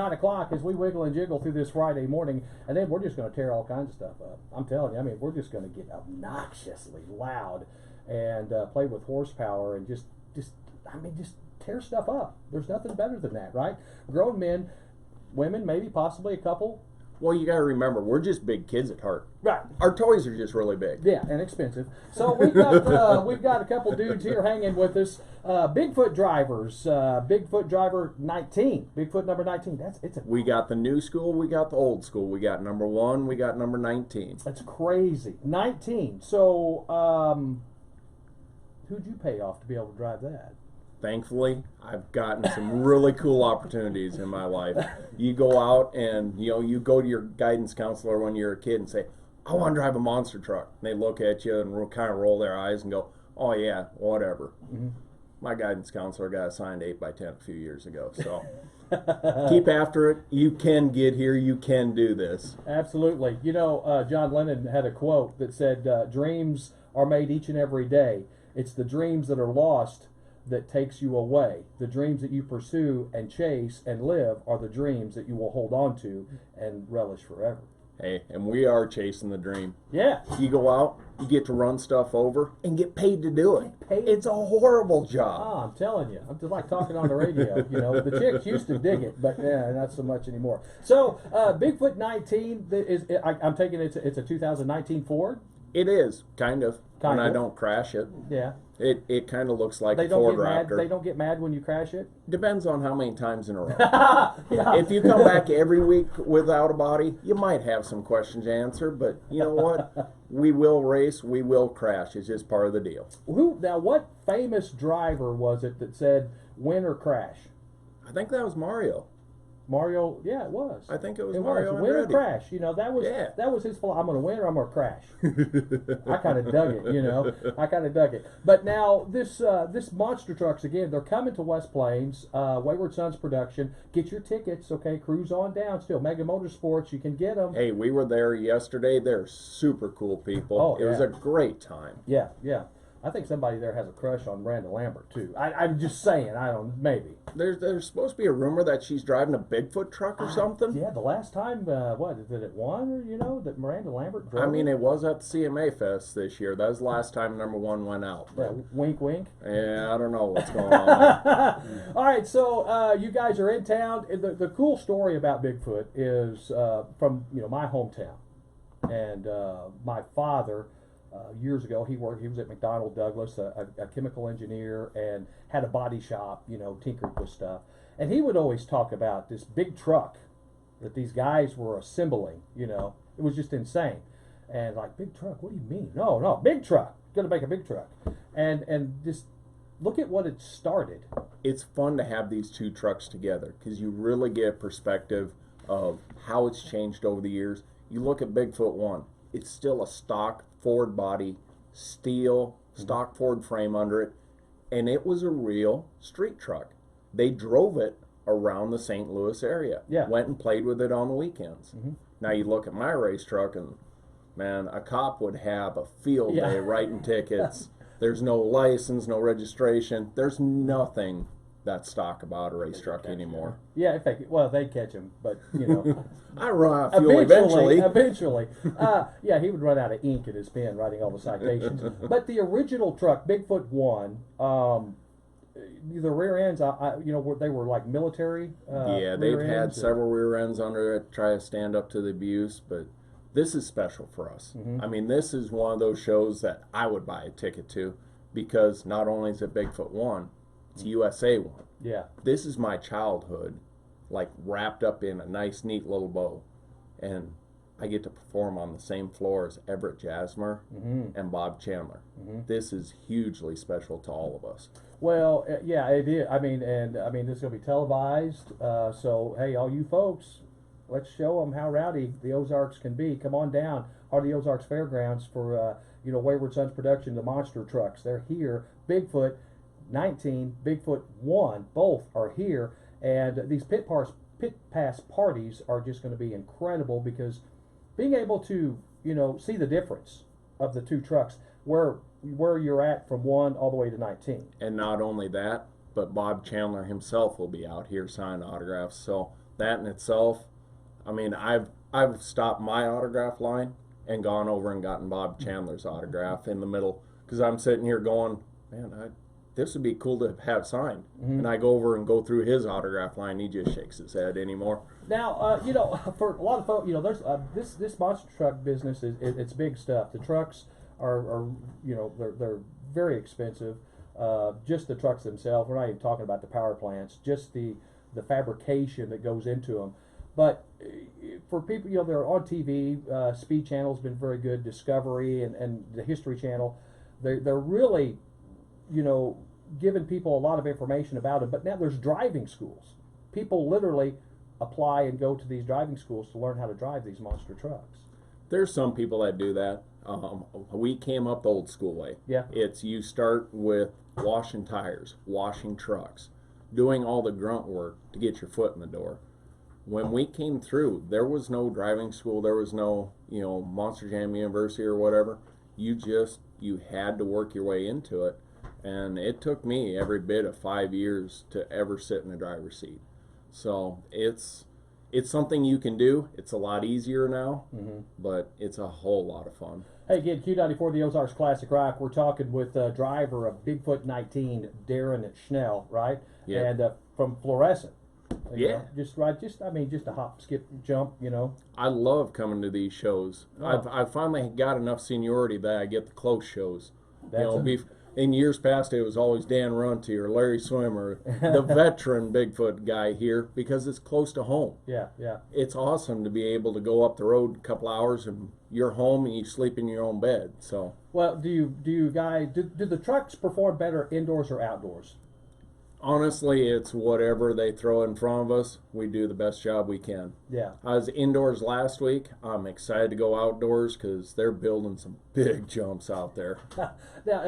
9 o'clock as we wiggle and jiggle through this Friday morning, and then we're just going to tear all kinds of stuff up. I'm telling you, I mean, we're just going to get obnoxiously loud and play with horsepower and just tear stuff up. There's nothing better than that, right? Grown men, women, maybe possibly a couple. Well, you got to remember, we're just big kids at heart. Right. Our toys are just really big. Yeah, and expensive. So we've got a couple dudes here hanging with us. Bigfoot drivers. Bigfoot driver 19. Bigfoot number 19. We got the new school. We got the old school. We got number 1. We got number 19. That's crazy. 19. So who'd you pay off to be able to drive that? Thankfully, I've gotten some really cool opportunities in my life. You go out and you go to your guidance counselor when you're a kid and say, I want to drive a monster truck. And they look at you and kind of roll their eyes and go, oh yeah, whatever. Mm-hmm. My guidance counselor got assigned 8x10 a few years ago. So keep after it. You can get here. You can do this. Absolutely. John Lennon had a quote that said, dreams are made each and every day. It's the dreams that are lost that takes you away. The dreams that you pursue and chase and live are the dreams that you will hold on to and relish forever. Hey, and we are chasing the dream. Yeah. You go out, you get to run stuff over and get paid to do it. It's a horrible job. Oh, I'm telling you. I'm just like talking on the radio. The chicks used to dig it, but not so much anymore. So, Bigfoot 19 I'm taking it's a 2019 Ford? It is, kind of. When I don't crash it. Yeah. It kind of looks like a Ford Raptor. They don't get mad when you crash it? Depends on how many times in a row. Yeah. If you come back every week without a body, you might have some questions to answer, but you know what? We will race, we will crash. It's just part of the deal. Now, what famous driver was it that said, win or crash? I think that was Mario. Mario, yeah, it was. I think it was Mario win or Andretti. crash. That was his philosophy. I'm going to win or I'm going to crash. I kind of dug it. I kind of dug it. But now this monster trucks again. They're coming to West Plains. Wayward Sons production. Get your tickets, okay? Cruise on down. Still, Mega Motorsports. You can get them. Hey, we were there yesterday. They're super cool people. Oh, it was a great time. Yeah, yeah. I think somebody there has a crush on Miranda Lambert too. I'm just saying. Maybe. There's supposed to be a rumor that she's driving a Bigfoot truck or something. Yeah, the last time, did it won? That Miranda Lambert drove? I mean, it was at the CMA Fest this year. That was the last time number 1 went out. Yeah, wink, wink. Yeah, I don't know what's going on. All right, so you guys are in town. The cool story about Bigfoot is from my hometown, and my father. Years ago, he was at McDonnell Douglas, a chemical engineer, and had a body shop, tinkered with stuff. And he would always talk about this big truck that these guys were assembling, It was just insane. And like, big truck, what do you mean? No, big truck. Going to make a big truck. And just look at what it started. It's fun to have these two trucks together because you really get a perspective of how it's changed over the years. You look at Bigfoot 1, it's still a stock Ford body, steel, stock Ford frame under it, and it was a real street truck. They drove it around the St. Louis area. Yeah. Went and played with it on the weekends. Mm-hmm. Now you look at my race truck and, man, a cop would have a field day writing tickets. There's no license, no registration. There's nothing that's stock about a race truck anymore. Yeah, in fact, they catch him, but I run out of fuel eventually. Eventually. He would run out of ink in his pen writing all the citations. But the original truck, Bigfoot 1, the rear ends, they were like military. They've had several rear ends under it, try to stand up to the abuse, but this is special for us. Mm-hmm. I mean, this is one of those shows that I would buy a ticket to because not only is it Bigfoot 1, it's USA 1. Yeah. This is my childhood, like wrapped up in a nice, neat little bow. And I get to perform on the same floor as Everett Jasmer and Bob Chandler. Mm-hmm. This is hugely special to all of us. Well, yeah, it is. I mean, this is going to be televised. So, hey, all you folks, let's show them how rowdy the Ozarks can be. Come on down. Hardy Ozarks Fairgrounds for, Wayward Sons production, the monster trucks. They're here. Bigfoot 19, Bigfoot 1, both are here, and these pit pass parties are just going to be incredible because being able to see the difference of the two trucks, where you're at from 1 all the way to 19. And not only that, but Bob Chandler himself will be out here signing autographs, so that in itself, I mean, I've stopped my autograph line and gone over and gotten Bob Chandler's autograph in the middle, because I'm sitting here going, man, this would be cool to have signed. And I go over and go through his autograph line. He just shakes his head anymore. Now, for a lot of folks, there's this monster truck business it's big stuff. The trucks are they're very expensive. Just the trucks themselves. We're not even talking about the power plants. Just the fabrication that goes into them. But for people, they're on TV. Speed Channel's been very good. Discovery and the History Channel, they're really, giving people a lot of information about it. But now there's driving schools. People literally apply and go to these driving schools to learn how to drive these monster trucks. There's some people that do that. We came up the old school way. Yeah. It's you start with washing tires, washing trucks, doing all the grunt work to get your foot in the door. When we came through, there was no driving school. There was no, Monster Jam University or whatever. You had to work your way into it. And it took me every bit of 5 years to ever sit in the driver's seat. So it's something you can do. It's a lot easier now, but it's a whole lot of fun. Hey, again, Q94, the Ozarks Classic Rock. We're talking with driver of Bigfoot 19, Darren Schnell, right? Yeah. And from Fluorescent. Yeah. Just a hop, skip, jump, I love coming to these shows. Oh. I've finally got enough seniority that I get the close shows. That's In years past, it was always Dan Runty or Larry Swimmer, the veteran Bigfoot guy here, because it's close to home. Yeah. It's awesome to be able to go up the road a couple hours and you're home and you sleep in your own bed. So, well, do the trucks perform better indoors or outdoors? honestly, it's whatever they throw in front of us. We do the best job we can. Yeah. I was indoors last week. I'm excited to go outdoors because they're building some big jumps out there. Now,